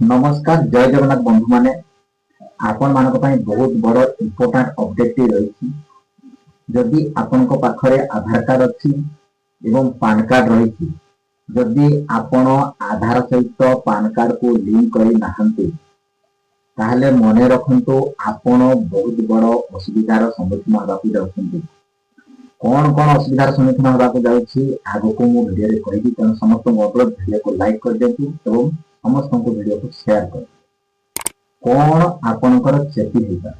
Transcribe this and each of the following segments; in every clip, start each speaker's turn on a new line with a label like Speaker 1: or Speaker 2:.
Speaker 1: नमस्कार जय जगन्नाथ बंधु माने आपण मानक पई बहुत बड़ इम्पोर्टेंट अपडेट रही। जदि आपण पाखरे आधार कार्ड अच्छी एवं पान कार्ड रही, जदि आपण आधार सहित पान कार्ड को लिंक करी नाहंती ताहले मने रखंतु आपण बहुत बड़ असुविधार सम्मुखीन होबाकू जाउछंती। कौन कौन असुविधार सम्मुखीन होबाकू जाउछि आगो को मु वीडियो रे कहिबी, तेणु समस्त अनुरोध वीडियो को लाइक कर देतु एवं समस्त वीडियो को शेयर कर। कौन आपणकर क्षति होता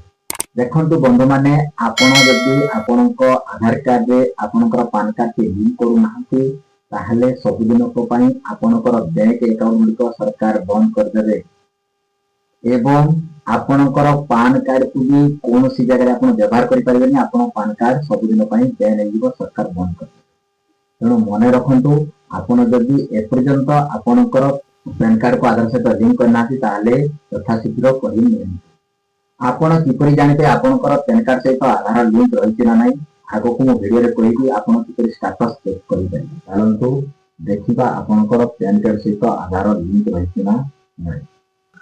Speaker 1: देखंतु बंधु माने, आपण जदि आपणक आधार कार्ड रे आपणकर पान कार्ड के लिंक करू नाहंती ताहले सब दिन को पई आपणकर बैंक अकाउंट गुलिक सरकार बंद कर देबे एवं आपणकर पान कार्ड को भी कौन सी जगह आपण व्यवहार करि परिबेनी। आपण पान कार्ड सब दिन पई बैन हेजिबो, सरकार बंद कर देबे। तेणु मने रखंतु आपण जदि एपर्यंत आपणकर पैन कार्ड को आधार सहित लिंक करना ताहले यथाशीघ्र कहि नियंतु। आपण किपरि जानिते आपणकर पैन कार्ड सहित आधार लिंक रहिछि ना नाही, आगो को वीडियो रे कहिबी आपण किपरि स्टेटस चेक करि परिबे। परंतु देखिबा आपणकर पैन कार्ड सहित आधार लिंक रहिछि ना नाही।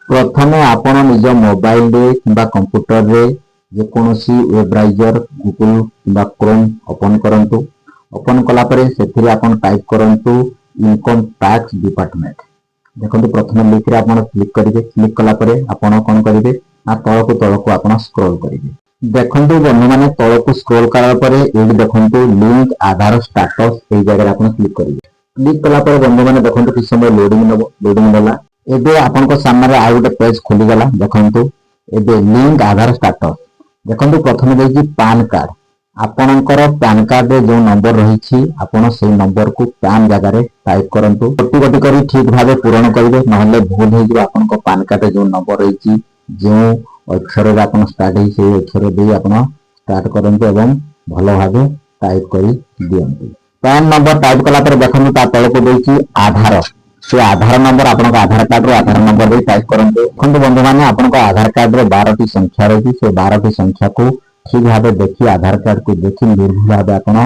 Speaker 1: प्रथमे आपण निज मोबाइल रे किबा कंप्यूटर रे जे कोनोसी वेब ब्राउजर गूगल किबा क्रोम ओपन करंतु। ओपन कला परे सेथिरे आपण टाइप करंतु इनकम टैक्स डिपार्टमेंट। देखो प्रथम लिंक रे आपण क्लिक करिवे। क्लिक कला परे आपण कोन करिवे ना तळको आपण स्क्रॉल करिवे। देखंतु बंधु माने तळको स्क्रॉल करा परे एडी देखंतु लिंक आधार स्टेटस एई जगह आपण क्लिक करिवे। क्लिक कला परे बंधु माने देखंतु कि समय लोडिंग देला। एबे आपण को सामने रे आ गोटे पेज खुली गला। देखंतु एबे लिंक आधार स्टेटस देखंतु प्रथम देछि पान कार्ड। आपणकर पैन कार्ड रे जो नंबर रही आपण से नंबर को पैन जगह रे टाइप करंतु। गोटी गोटी करी ठीक भाबे पूरण करिवे, नहले भूल हे जे आपणको पैन कार्ड रे जो नंबर रही जो अक्षर रे आपण स्टार्ट हे से अक्षर दे आपण स्टार्ट करंतु एवं भलो भाबे टाइप करी दियंतु। पैन नंबर टाइप कला पर देखंतु ता तळ को देछि आधार। से आधार नंबर आपणको आधार कार्ड रो आधार नंबर दे टाइप करंतु। देखंतु बंधु माने आपणको आधार कार्ड रे 12 टी संख्या रही, से 12 टी संख्या को ठीक भाव देखिए आधार कार्ड को देखिए निर्भुल भाव आपण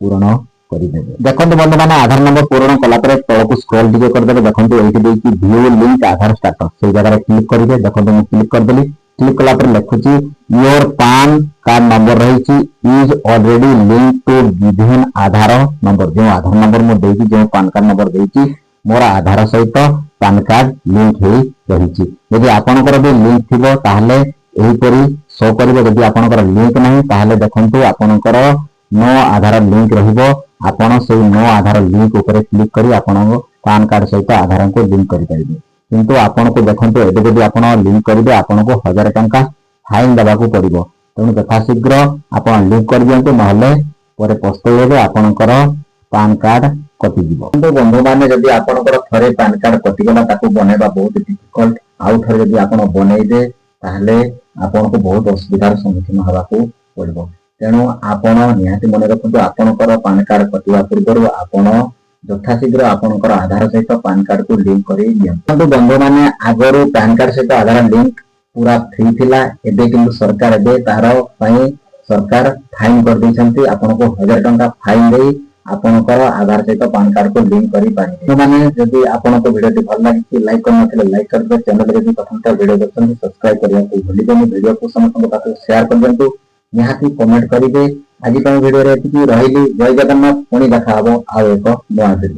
Speaker 1: पूरण करिदेबे। देखंतु बंधु माने आधार नंबर पूरण कला परे तळको स्क्रॉल टिके कर देबे। देखंतु एठी देछि व्यू लिंक आधार स्टेटस से जगह रे क्लिक करिवे। देखंतु मैं क्लिक कर देली। क्लिक कला पर लिखुची योर पान कार्ड नंबर रहिछि is already link to given Aadhaar number. जो आधार नंबर मो देछि, जो पान कार्ड नंबर देछि मोर आधार सहित पान कार्ड लिंक हे रहिछि। यदि आपनकर भी लिंक थिबो ताहले एही परी शो करिवे। यदि आपनकर लिंक नाही ताहले देखंतु आपनकर नो आधार लिंक रहिबो। आपण से नो आधार लिंक ऊपर क्लिक करी आपण पान कार्ड सहित आधार को लिंक करि परिबे। किंतु आपण को देखंतु एबे जदि आपण लिंक करिवे आपण को 1000 टंका फाइन देबाकू पड़िबो। तेणु यथाशीघ्र आपण लिंक कर दियंतु, नहले परे पस्तैबे आपनकर पान कार्ड कटि दिबो। किंतु बंधु माने जदि आपनकर थरे पान कार्ड कटि गला ताकू बनेबा बहुत डिफिकल्ट। आउ थरे जदि आपण बनेइबे ताहले आपण को बहुत असुविधार सम्मुखीन होबाकू पड़िबो। तेणु आपण निहाती मन रखंतु आपनकर पान कार्ड कटिवा पूर्व आपण यथाशीघ्र आपनकर आधार सहित पान कार्ड को लिंक करि दियंतु। बंधु माने आगरो पान कार्ड सहित आधार लिंक पूरा फ्री थिला, एबे किंतु सरकार एबे तार पई सरकार फाइन कर दैछंती। आपण को 1000 टंका फाइन देई आपनकर आधार सहित पान कार्ड को लिंक करि पारिबे। माने जदि आपनको वीडियो भल लागि लाइक करनथिले लाइक कर दे। चैनल रे भी प्रथम ता वीडियो देखछन सब्सक्राइब करिया को भूलि बेनी। वीडियो को समस्त पाखे शेयर कर देंतु, निहाती कमेंट करिवे। आज पई वीडियो रे एतिकी रहिली। जय जगन्नाथ। पुणी देखा हबो आ एक नया वीडियो।